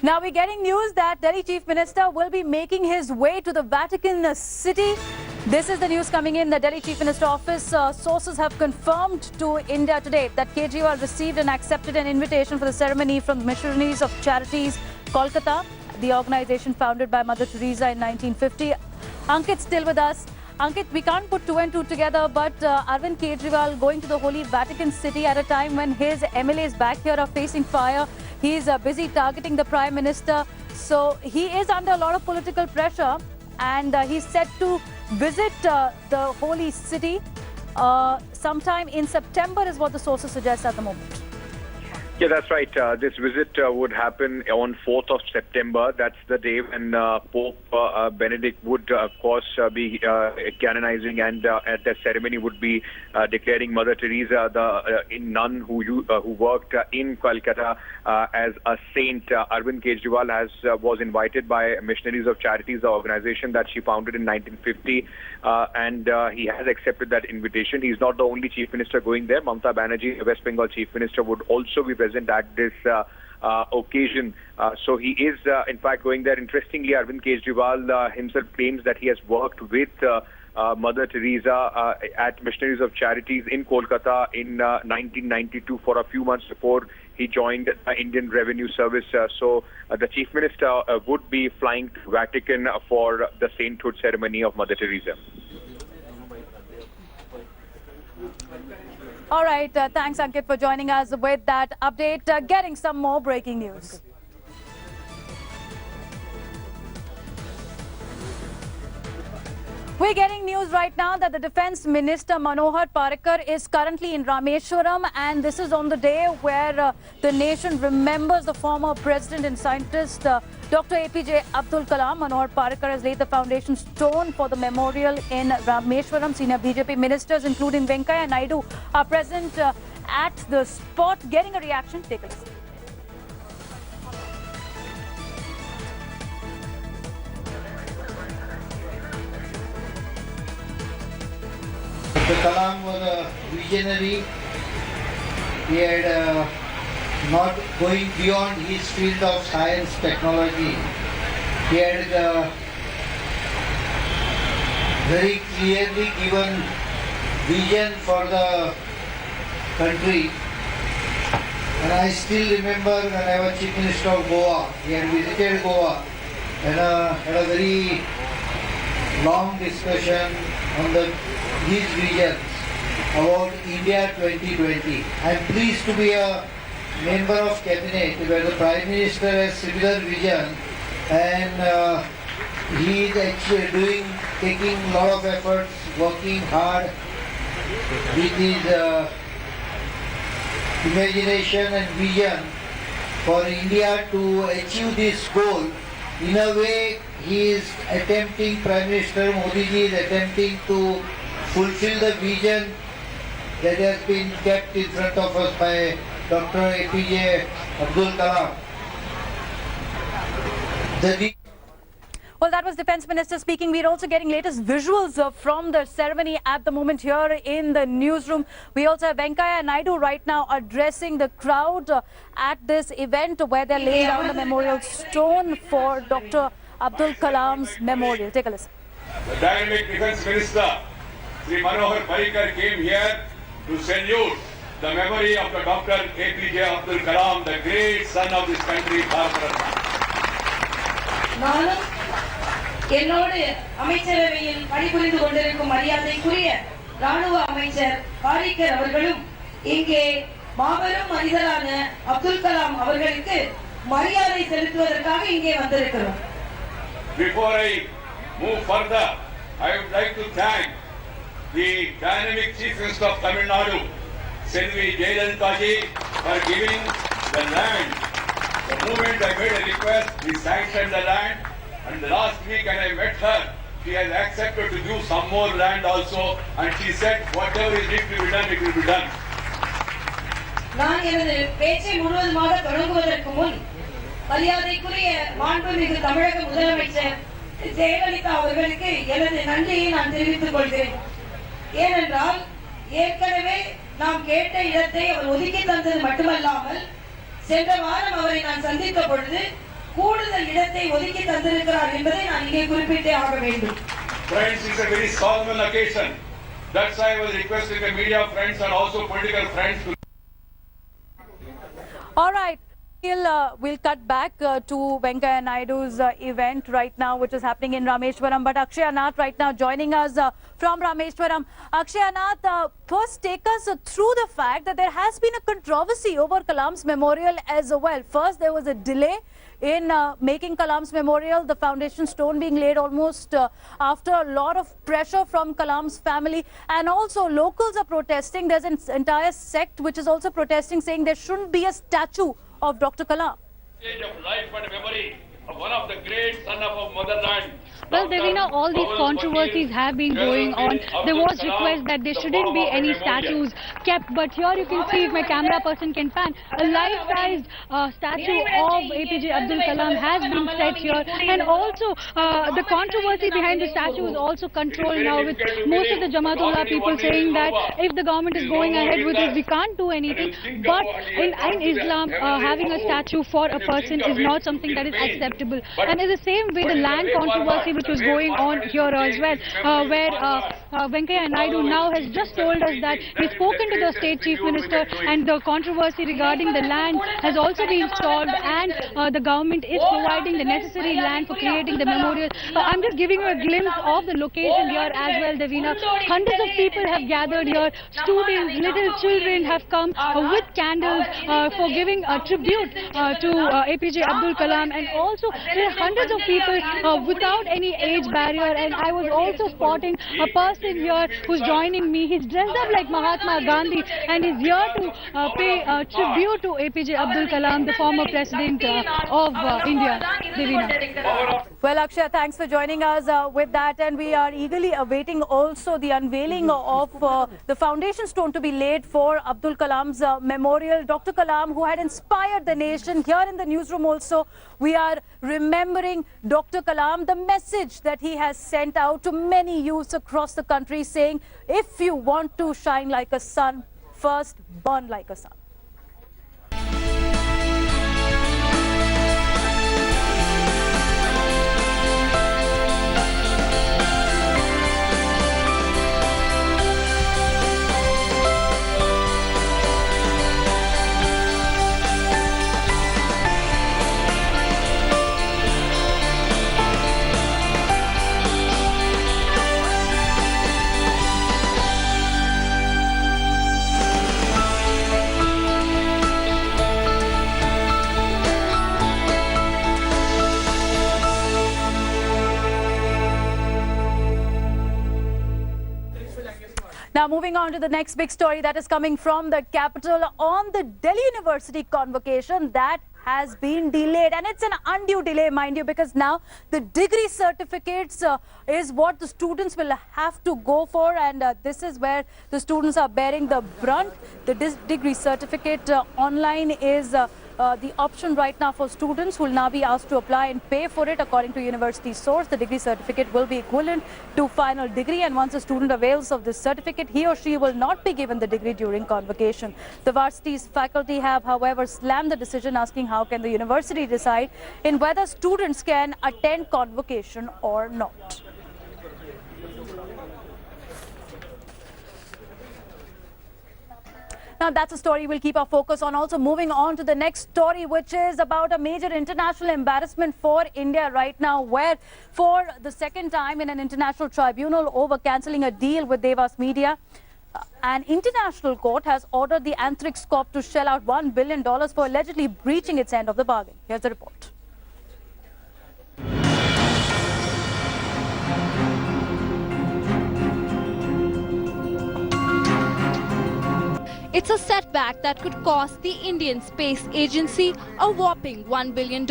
Now we're getting news that Delhi Chief Minister will be making his way to the Vatican City. This is the news coming in. The Delhi Chief Minister office sources have confirmed to India today that Kejriwal received and accepted an invitation for the ceremony from Missionaries of Charities, Kolkata, the organization founded by Mother Teresa in 1950. Ankit's still with us. Ankit, we can't put two and two together, but Arvind Kejriwal going to the Holy Vatican City at a time when his MLAs back here are facing fire. He's busy targeting the Prime Minister. So he is under a lot of political pressure, and he's set to visit the Holy City sometime in September is what the sources suggest at the moment. Yeah, that's right. This visit would happen on 4th of September. That's the day when Pope Benedict would, of course, be canonizing, and at the ceremony would be declaring Mother Teresa, the nun who worked in Kolkata, as a saint. Arvind Kejriwal was invited by Missionaries of Charities, the organization that she founded in 1950, and he has accepted that invitation. He's not the only chief minister going there. Mamata Banerjee, the West Bengal chief minister, would also be present at this occasion. So he is, in fact, going there. Interestingly, Arvind Kejriwal himself claims that he has worked with Mother Teresa at Missionaries of Charities in Kolkata in 1992 for a few months before he joined the Indian Revenue Service. So the Chief Minister would be flying to Vatican for the sainthood ceremony of Mother Teresa. All right, thanks Ankit for joining us with that update. Getting some more breaking news. We're getting news right now that the Defence Minister Manohar Parrikar is currently in Rameshwaram, and this is on the day where the nation remembers the former president and scientist Dr. APJ Abdul Kalam. Manohar Parrikar has laid the foundation stone for the memorial in Rameshwaram. Senior BJP ministers, including Venkaiah Naidu, are present at the spot. Getting a reaction, take a listen. Dr. Kalam was a visionary. He had not going beyond his field of science, technology. He had very clearly given vision for the country. And I still remember when I was Chief Minister of Goa, he had visited Goa and had a very long discussion on his visions about India 2020. I am pleased to be a member of cabinet where the Prime Minister has similar vision, and he is actually taking a lot of efforts, working hard with his imagination and vision for India to achieve this goal. In a way, he is attempting, Prime Minister Modi ji is attempting to fulfill the vision that has been kept in front of us by Dr. APJ Abdul Kalam. Well, that was Defence Minister speaking. We're also getting latest visuals from the ceremony at the moment here in the newsroom. We also have Venkaiah Naidu right now addressing the crowd at this event where they're laying down the memorial stone for Dr. Abdul Kalam's memorial. Take a listen. The dynamic Defence Minister, Sri Manohar Parrikar, came here to salute the memory of the Dr. APJ Abdul Kalam, the great son of this country, Bharat Ratna. என்னோடு அமைச்சரவையில் பணிபுரிந்து கொண்டிருக்கும் மரியாதைக்குரிய ராணுவ அமைச்சர் பாரிக்கர் அவர்களும் இங்கே மாபெரும் மனிதரான அப்துல் கலாம் அவர்களுக்கு மரியாதை செலுத்துவதற்காக இங்கே வந்திருக்கிறோம். Before I move further, I would like to thank the dynamic Chief Minister of Tamil Nadu, Selvi Jayalalitha ji, for giving the land. The moment I made a request, he sanctioned the land. And the last week when I met her, she has accepted to give some more land also, and she said whatever is need to be done, it will be done. நான் எனது பேச்சை முழுவதுமாக தொடங்குவதற்கு முன் மரியாதைக்குரிய மாண்புமிகு தமிழக முதலமைச்சர் ஜெயலலிதா அவர்களுக்கு எனது நன்றியை நான் தெரிவித்துக் கொள்கிறேன். ஏனென்றால் ஏற்கனவே நாம் கேட்ட இடத்தை அவர் ஒதுக்கி தந்தது மட்டுமல்லாமல் சென்ற வாரம் அவரை நான் சந்தித்த பொழுது கூடுதல் இடத்தை ஒதுக்கி தந்திருக்கிறார் என்பதை நான் இங்கே குறிப்பிட்டே ஆக வேண்டும். Friends, it's a very solemn occasion. That's why I was requesting the media friends and also political friends to... All right. We'll cut back to Venkaiah Naidu's event right now, which is happening in Rameshwaram. But Akshaya Nath right now joining us from Rameshwaram. Akshaya Nath, first take us through the fact that there has been a controversy over Kalam's memorial as well. First, there was a delay in making Kalam's memorial, the foundation stone being laid almost after a lot of pressure from Kalam's family. And also locals are protesting. There's an entire sect which is also protesting, saying there shouldn't be a statue of Dr. Kalam. Stage of life and memory of one of the great son of our motherland. Well, Devina, all these controversies have been going on. There was request that there shouldn't be any statues kept, but here you can see, if my camera person can pan, a life-sized statue of APJ Abdul Kalam has been set here, and also the controversy behind the statue is also controlled now, with most of the Jamaatullah people saying that if the government is going ahead with it, we can't do anything. But in Islam, having a statue for a person is not something that is acceptable. And in the same way, the land controversy which was going on here as well, where Venkaiah Naidu now has just told us that he's spoken to the state chief minister, and the controversy regarding the land has also been solved, and the government is providing the necessary land for creating the memorial. I'm just giving you a glimpse of the location here as well, Devina. Hundreds of people have gathered here. Students, little children have come with candles for giving a tribute to APJ Abdul Kalam, and also there are hundreds of people without any age barrier. And I was also spotting a person here who's joining me. He's dressed up like Mahatma Gandhi, and he's here to pay tribute to APJ Abdul Kalam, the former president of India. Devina. Well, Akshaya, thanks for joining us with that, and we are eagerly awaiting also the unveiling of the foundation stone to be laid for Abdul Kalam's memorial. Dr. Kalam, who had inspired the nation. Here in the newsroom also, we are remembering Dr. Kalam, the message that he has sent out to many youths across the country, saying, if you want to shine like a sun, first burn like a sun. Now, moving on to the next big story that is coming from the capital on the Delhi University convocation that has been delayed, and it's an undue delay, mind you, because now the degree certificates is what the students will have to go for, and this is where the students are bearing the brunt. The degree certificate online is the option right now for students who will now be asked to apply and pay for it. According to university source, the degree certificate will be equivalent to final degree, and once a student avails of this certificate, he or she will not be given the degree during convocation. The varsity's faculty have, however, slammed the decision, asking how can the university decide in whether students can attend convocation or not. Now, that's a story we'll keep our focus on. Also, moving on to the next story, which is about a major international embarrassment for India right now, where for the second time in an international tribunal over cancelling a deal with Devas Media, an international court has ordered the Antrix Corp to shell out $1 billion for allegedly breaching its end of the bargain. Here's the report. It's a setback that could cost the Indian Space Agency a whopping $1 billion.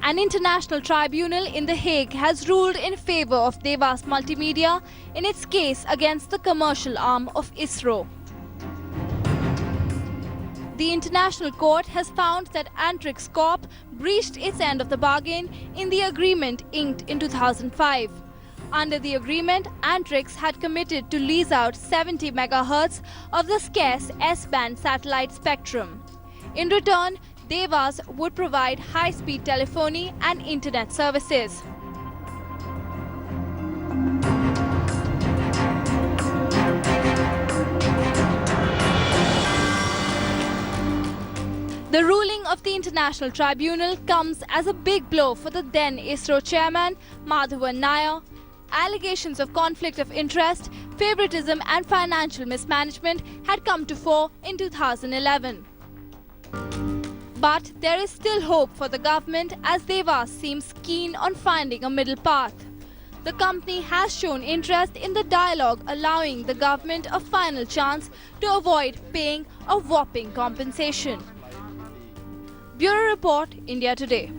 An international tribunal in The Hague has ruled in favor of Devas Multimedia in its case against the commercial arm of ISRO. The International Court has found that Antrix Corp breached its end of the bargain in the agreement inked in 2005. Under the agreement, Antrix had committed to lease out 70 megahertz of the scarce S-band satellite spectrum. In return, Devas would provide high-speed telephony and internet services. The ruling of the International Tribunal comes as a big blow for the then ISRO chairman Madhavan Nair. Allegations of conflict of interest, favoritism and financial mismanagement had come to fore in 2011. But there is still hope for the government as Devas seems keen on finding a middle path. The company has shown interest in the dialogue, allowing the government a final chance to avoid paying a whopping compensation. Bureau Report, India Today.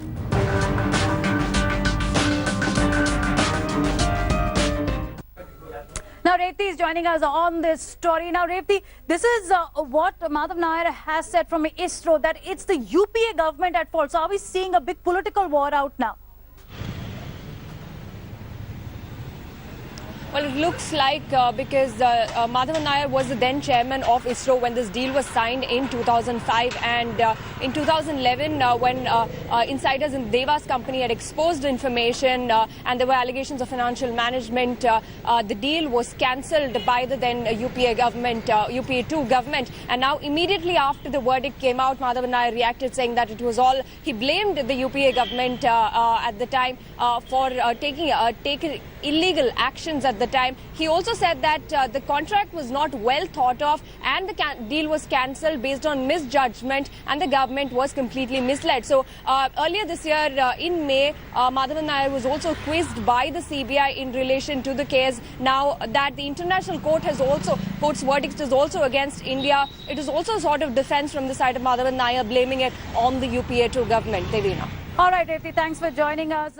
Now, Revati is joining us on this story. Now, Revati, this is what Madhav Nair has said from ISRO, that it's the UPA government at fault. So, are we seeing a big political war out now? Well, it looks like because Madhavan Nair was the then chairman of ISRO when this deal was signed in 2005, and in 2011 when insiders in Devas company had exposed information and there were allegations of financial management, the deal was cancelled by the then UPA government, UPA 2 government, and now immediately after the verdict came out, Madhavan Nair reacted saying that it was all, he blamed the UPA government at the time for taking illegal actions at the time. He also said that the contract was not well thought of and the deal was cancelled based on misjudgment and the government was completely misled. So earlier this year in May, Madhavan Nair was also quizzed by the CBI in relation to the case. Now that the International Court has also, court's verdict is also against India, it is also a sort of defence from the side of Madhavan Nair, blaming it on the UPA 2 government. Devina. All right, Revati, thanks for joining us.